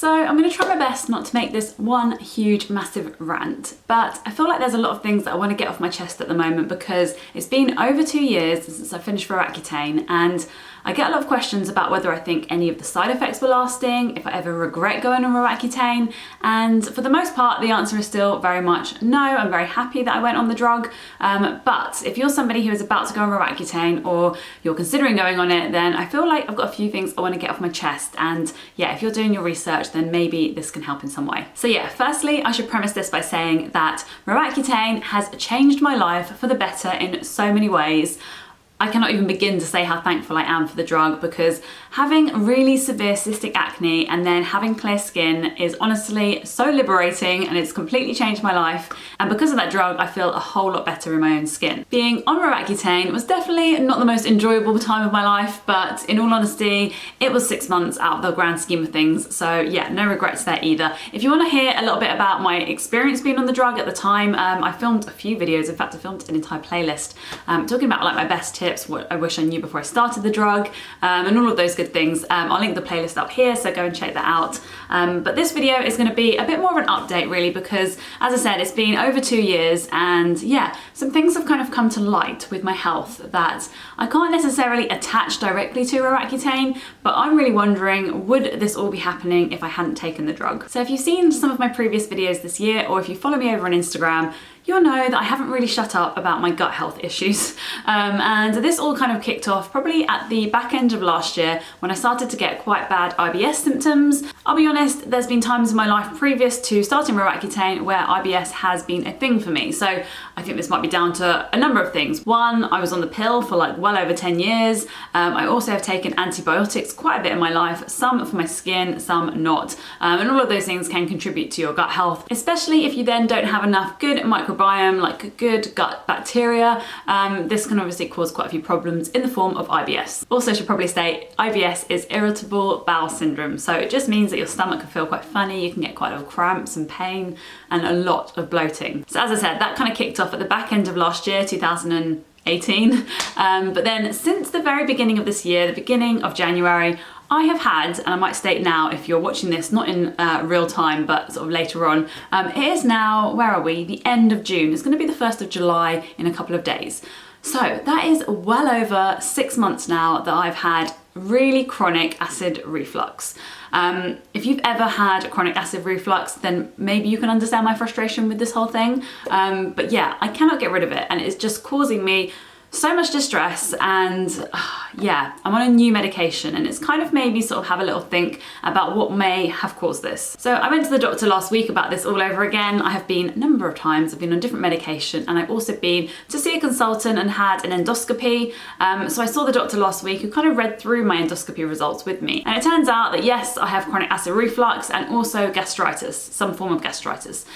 So I'm going to try my best not to make this one huge massive rant, but I feel like there's a lot of things that I want to get off my chest at the moment because it's been over 2 years since I finished for Accutane, and I get a lot of questions about whether I think any of the side effects were lasting, if I ever regret going on Accutane, and for the most part the answer is still very much no. I'm very happy that I went on the drug, but if you're somebody who is about to go on Accutane or you're considering going on it, then I feel like I've got a few things I want to get off my chest, and yeah, if you're doing your research then maybe this can help in some way. So yeah, firstly I should premise this by saying that Accutane has changed my life for the better in so many ways. I cannot even begin to say how thankful I am for the drug, because having really severe cystic acne and then having clear skin is honestly so liberating, and it's completely changed my life. And because of that drug, I feel a whole lot better in my own skin. Being on Accutane was definitely not the most enjoyable time of my life, but in all honesty, it was 6 months out of the grand scheme of things. So yeah, no regrets there either. If you want to hear a little bit about my experience being on the drug at the time, I filmed a few videos. In fact, I filmed an entire playlist talking about like my best tips, what I wish I knew before I started the drug, and all of those good things. I'll link the playlist up here, so go and check that out. But this video is going to be a bit more of an update really, because as I said, it's been over 2 years, and yeah, some things have kind of come to light with my health that I can't necessarily attach directly to Accutane, but I'm really wondering, would this all be happening if I hadn't taken the drug? So if you've seen some of my previous videos this year, or if you follow me over on Instagram, you'll know that I haven't really shut up about my gut health issues. And this all kind of kicked off probably at the back end of last year when I started to get quite bad IBS symptoms. I'll be honest, there's been times in my life previous to starting Accutane where IBS has been a thing for me. So I think this might be down to a number of things. One, I was on the pill for like well over 10 years. I also have taken antibiotics quite a bit in my life, some for my skin, some not. And all of those things can contribute to your gut health, especially if you then don't have enough good microbiome, like good gut bacteria. This can obviously cause quite a few problems in the form of IBS. Also, I should probably say IBS is Irritable Bowel Syndrome. So it just means that your stomach can feel quite funny, you can get quite a lot of cramps and pain and a lot of bloating. So as I said, that kind of kicked off at the back end of last year, 2018. But then since the very beginning of this year, the beginning of January, I have had, and I might state now if you're watching this not in real time but sort of later on, it is now, where are we? The end of June. It's going to be the 1st of July in a couple of days. So that is well over 6 months now that I've had really chronic acid reflux. If you've ever had chronic acid reflux, then maybe you can understand my frustration with this whole thing. But yeah, I cannot get rid of it, and it's just causing me so much distress, and yeah, I'm on a new medication, and it's kind of made me sort of have a little think about what may have caused this. So I went to the doctor last week about this all over again. I have been a number of times, I've been on different medication, and I've also been to see a consultant and had an endoscopy. So I saw the doctor last week who kind of read through my endoscopy results with me. And it turns out that yes, I have chronic acid reflux and also gastritis, some form of gastritis,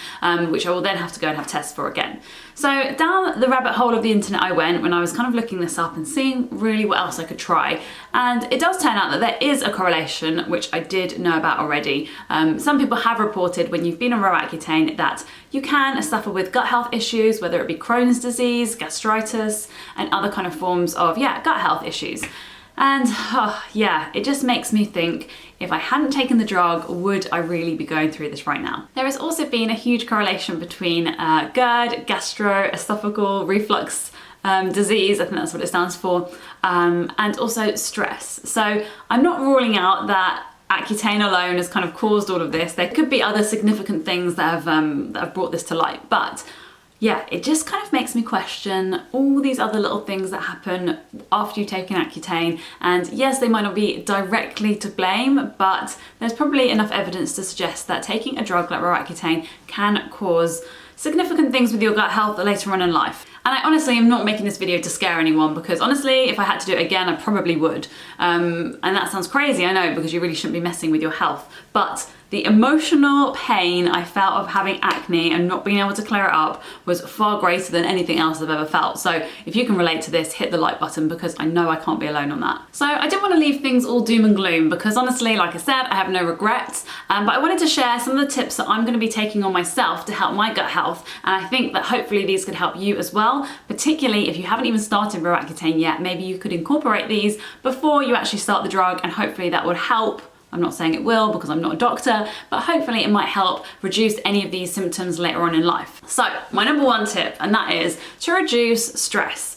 which I will then have to go and have tests for again. So down the rabbit hole of the internet I went when I was kind of looking this up and seeing really what else I could try. And it does turn out that there is a correlation, which I did know about already. Some people have reported when you've been on Accutane that you can suffer with gut health issues, whether it be Crohn's disease, gastritis, and other kind of forms of, yeah, gut health issues. And yeah, it just makes me think, if I hadn't taken the drug, would I really be going through this right now? There has also been a huge correlation between GERD, gastroesophageal reflux disease, I think that's what it stands for, and also stress. So I'm not ruling out that Accutane alone has kind of caused all of this. There could be other significant things that have brought this to light, but yeah, it just kind of makes me question all these other little things that happen after you've taken Accutane. And yes, they might not be directly to blame, but there's probably enough evidence to suggest that taking a drug like Accutane can cause significant things with your gut health later on in life. And I honestly am not making this video to scare anyone, because honestly, if I had to do it again, I probably would. And that sounds crazy, I know, because you really shouldn't be messing with your health. But the emotional pain I felt of having acne and not being able to clear it up was far greater than anything else I've ever felt. So if you can relate to this, hit the like button, because I know I can't be alone on that. So I didn't want to leave things all doom and gloom, because honestly, like I said, I have no regrets. But I wanted to share some of the tips that I'm going to be taking on myself to help my gut health. And I think that hopefully these could help you as well, particularly if you haven't even started Accutane yet. Maybe you could incorporate these before you actually start the drug, and hopefully that would help I'm not saying it will because I'm not a doctor, but hopefully it might help reduce any of these symptoms later on in life. So my number one tip, and that is to reduce stress.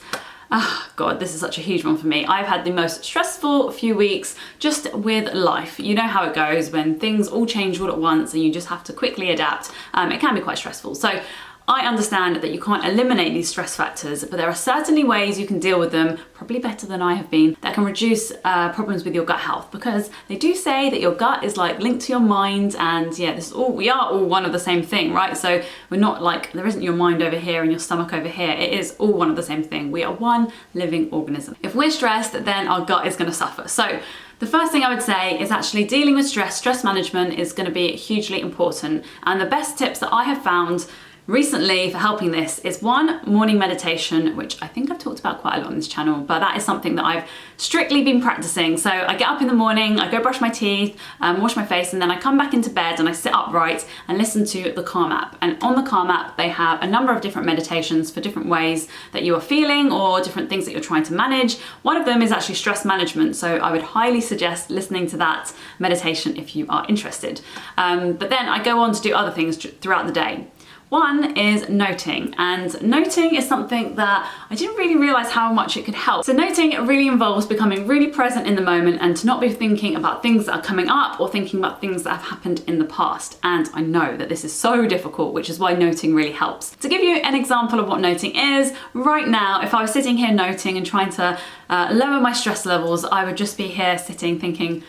Oh God, this is such a huge one for me. I've had the most stressful few weeks just with life. You know how it goes when things all change all at once and you just have to quickly adapt. It can be quite stressful. So I understand that you can't eliminate these stress factors, but there are certainly ways you can deal with them, probably better than I have been, that can reduce problems with your gut health, because they do say that your gut is like linked to your mind, and yeah, we are all one of the same thing, right? So we're not like, there isn't your mind over here and your stomach over here. It is all one of the same thing. We are one living organism. If we're stressed, then our gut is going to suffer. So the first thing I would say is actually dealing with stress management is going to be hugely important. And the best tips that I have found recently for helping this is one, morning meditation, which I think I've talked about quite a lot on this channel, but that is something that I've strictly been practicing. So I get up in the morning, I go brush my teeth, wash my face, and then I come back into bed and I sit upright and listen to the Calm app. And on the Calm app, they have a number of different meditations for different ways that you are feeling or different things that you're trying to manage. One of them is actually stress management. So I would highly suggest listening to that meditation if you are interested. But then I go on to do other things throughout the day. One is noting, and noting is something that I didn't really realize how much it could help. So noting really involves becoming really present in the moment and to not be thinking about things that are coming up or thinking about things that have happened in the past. And I know that this is so difficult, which is why noting really helps. To give you an example of what noting is, right now, if I was sitting here noting and trying to lower my stress levels, I would just be here sitting thinking,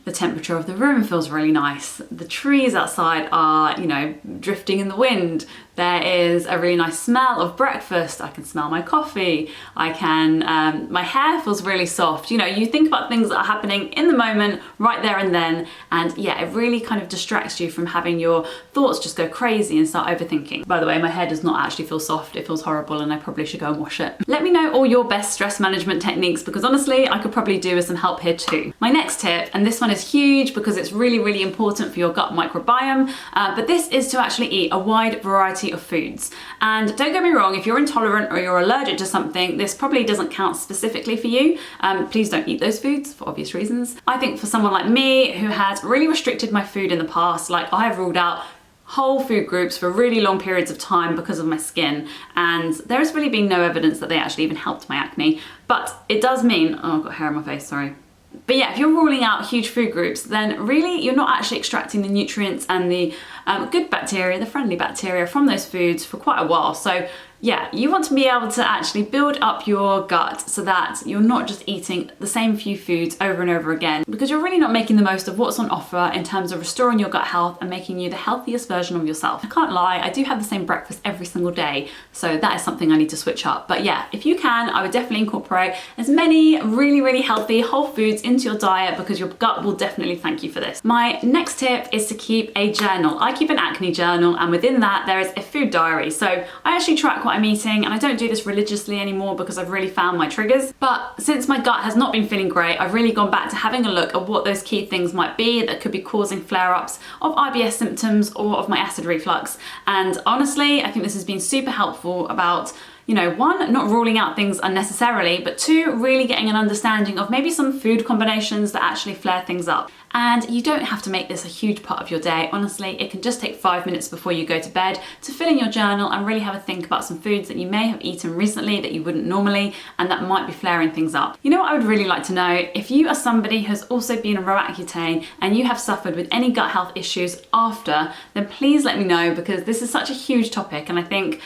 the temperature of the room feels really nice. The trees outside are, you know, drifting in the wind. There is a really nice smell of breakfast. I can smell my coffee. My hair feels really soft. You know, you think about things that are happening in the moment, right there and then. And yeah, it really kind of distracts you from having your thoughts just go crazy and start overthinking. By the way, my hair does not actually feel soft. It feels horrible and I probably should go and wash it. Let me know all your best stress management techniques, because honestly, I could probably do with some help here too. My next tip, and this one is huge because it's really, really important for your gut microbiome, but this is to actually eat a wide variety of foods. And don't get me wrong, if you're intolerant or you're allergic to something, this probably doesn't count specifically for you. Please don't eat those foods for obvious reasons. I think for someone like me who has really restricted my food in the past, like I have ruled out whole food groups for really long periods of time because of my skin, and there has really been no evidence that they actually even helped my acne. But it does mean, oh, I've got hair on my face, sorry. But yeah, if you're ruling out huge food groups, then really you're not actually extracting the nutrients and the good bacteria, the friendly bacteria from those foods for quite a while. So yeah, you want to be able to actually build up your gut so that you're not just eating the same few foods over and over again, because you're really not making the most of what's on offer in terms of restoring your gut health and making you the healthiest version of yourself. I can't lie, I do have the same breakfast every single day, so that is something I need to switch up. But yeah, if you can, I would definitely incorporate as many really, really healthy whole foods into your diet, because your gut will definitely thank you for this. My next tip is to keep a journal. I keep an acne journal, and within that there is a food diary. So I actually track what I'm eating, and I don't do this religiously anymore because I've really found my triggers. But since my gut has not been feeling great, I've really gone back to having a look at what those key things might be that could be causing flare-ups of IBS symptoms or of my acid reflux. And honestly, I think this has been super helpful about, you know, one, not ruling out things unnecessarily, but two, really getting an understanding of maybe some food combinations that actually flare things up. And you don't have to make this a huge part of your day. Honestly, it can just take 5 minutes before you go to bed to fill in your journal and really have a think about some foods that you may have eaten recently that you wouldn't normally, and that might be flaring things up. You know what I would really like to know? If you are somebody who's also been on Accutane and you have suffered with any gut health issues after, then please let me know, because this is such a huge topic, and I think,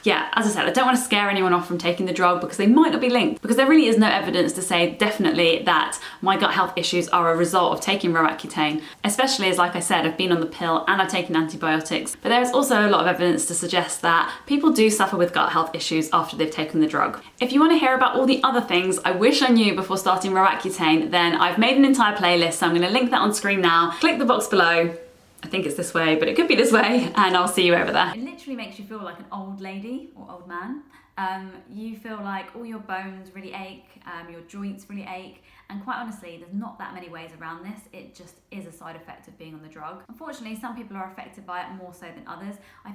yeah, as I said, I don't want to scare anyone off from taking the drug because they might not be linked, because there really is no evidence to say definitely that my gut health issues are a result of taking Accutane, especially as, like I said, I've been on the pill and I've taken antibiotics. But there is also a lot of evidence to suggest that people do suffer with gut health issues after they've taken the drug. If you want to hear about all the other things I wish I knew before starting Accutane, then I've made an entire playlist, so I'm going to link that on screen now. Click the box below. I think it's this way, but it could be this way, and I'll see you over there. It literally makes you feel like an old lady or old man. You feel like all your bones really ache, your joints really ache, and quite honestly, there's not that many ways around this. It just is a side effect of being on the drug. Unfortunately, some people are affected by it more so than others. I think